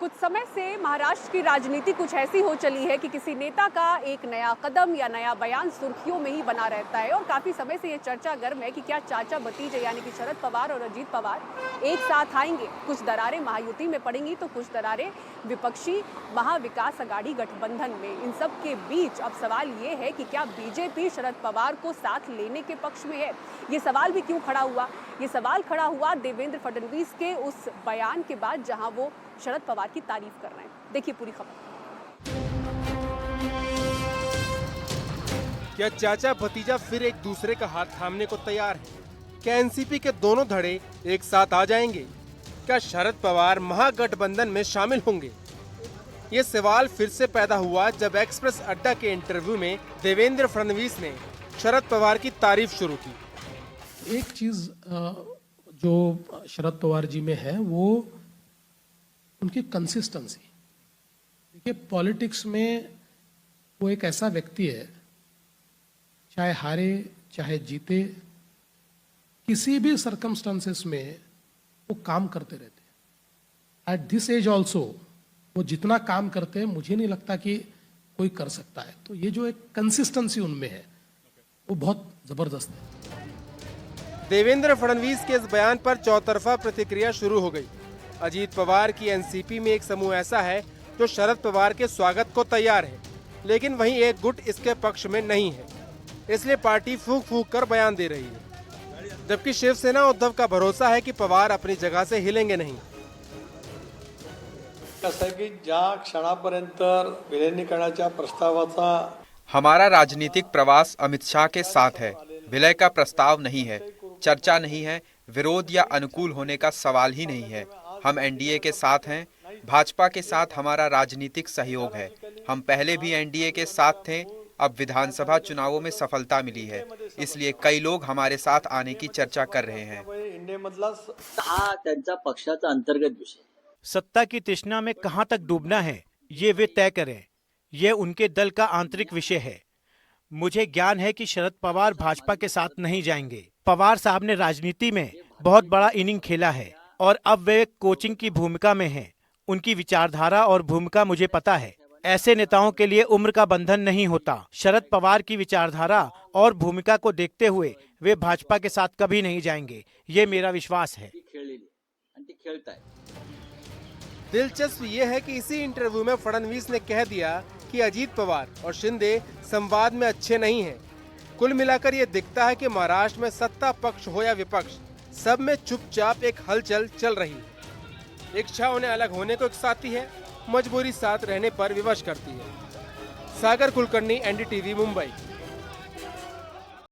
कुछ समय से महाराष्ट्र की राजनीति कुछ ऐसी हो चली है कि किसी नेता का एक नया कदम या नया बयान सुर्खियों में ही बना रहता है और काफी समय से ये चर्चा गर्म है कि क्या चाचा भतीजे यानी कि शरद पवार और अजीत पवार एक साथ आएंगे। कुछ दरारें महायुति में पड़ेंगी तो कुछ दरारें विपक्षी महाविकास अघाड़ी गठबंधन में। इन सब के बीच अब सवाल ये है कि क्या बीजेपी शरद पवार को साथ लेने के पक्ष में है। ये सवाल भी क्यों खड़ा हुआ? ये सवाल खड़ा हुआ देवेंद्र फडणवीस के उस बयान के बाद जहां वो शरद पवार की तारीफ कर रहे हैं। देखिए पूरी खबर। क्या चाचा भतीजा फिर एक दूसरे का हाथ थामने को तैयार है? क्या एनसीपी के दोनों धड़े एक साथ आ जाएंगे? क्या शरद पवार महागठबंधन में शामिल होंगे? ये सवाल फिर से पैदा हुआ जब एक्सप्रेस अड्डा के इंटरव्यू में देवेंद्र फडणवीस ने शरद पवार की तारीफ शुरू की। एक चीज जो शरद पवार जी में है वो उनकी कंसिस्टेंसी। देखिए पॉलिटिक्स में वो एक ऐसा व्यक्ति है, चाहे हारे चाहे जीते, किसी भी सर्कमस्टांसेस में वो काम करते रहते हैं। एट दिस एज ऑल्सो वो जितना काम करते हैं मुझे नहीं लगता कि कोई कर सकता है। तो ये जो एक कंसिस्टेंसी उनमें है वो बहुत जबरदस्त है। देवेंद्र फडणवीस के इस बयान पर चौतरफा प्रतिक्रिया शुरू हो गई। अजीत पवार की एनसीपी में एक समूह ऐसा है जो शरद पवार के स्वागत को तैयार है, लेकिन वहीं एक गुट इसके पक्ष में नहीं है, इसलिए पार्टी फूंक फूंक कर बयान दे रही है। जबकि शिवसेना उद्धव का भरोसा है कि पवार अपनी जगह से हिलेंगे नहीं। कसं आहे की ज्या क्षणापर्यंत विलीनीकरणाच्या प्रस्तावाचा हमारा राजनीतिक प्रवास अमित शाह के साथ है। विलय का प्रस्ताव नहीं है, चर्चा नहीं है, विरोध या अनुकूल होने का सवाल ही नहीं है। हम एनडीए के साथ हैं, भाजपा के साथ हमारा राजनीतिक सहयोग है। हम पहले भी एनडीए के साथ थे, अब विधानसभा चुनावों में सफलता मिली है, इसलिए कई लोग हमारे साथ आने की चर्चा कर रहे हैं। इंडियामधला हा त्यांचा पक्षाचा अंतर्गत विषय। सत्ता की तृष्णा में कहां तक डूबना है ये वे तय करें, ये उनके दल का आंतरिक विषय है। मुझे ज्ञान है कि शरद पवार भाजपा के साथ नहीं जाएंगे। पवार साहब ने राजनीति में बहुत बड़ा इनिंग खेला है और अब वे कोचिंग की भूमिका में हैं। उनकी विचारधारा और भूमिका मुझे पता है। ऐसे नेताओं के लिए उम्र का बंधन नहीं होता। शरद पवार की विचारधारा और भूमिका को देखते हुए वे भाजपा के साथ कभी नहीं जाएंगे, ये मेरा विश्वास है। दिलचस्प ये है कि इसी इंटरव्यू में फडणवीस ने कह दिया कि अजीत पवार और शिंदे संवाद में अच्छे नहीं हैं। कुल मिलाकर ये दिखता है कि महाराष्ट्र में सत्ता पक्ष हो या विपक्ष, सब में चुपचाप एक हलचल चल रही है। इच्छा उन्हें अलग होने को उकसाती है, मजबूरी साथ रहने पर विवश करती है। सागर कुलकर्णी, एनडीटीवी, मुंबई।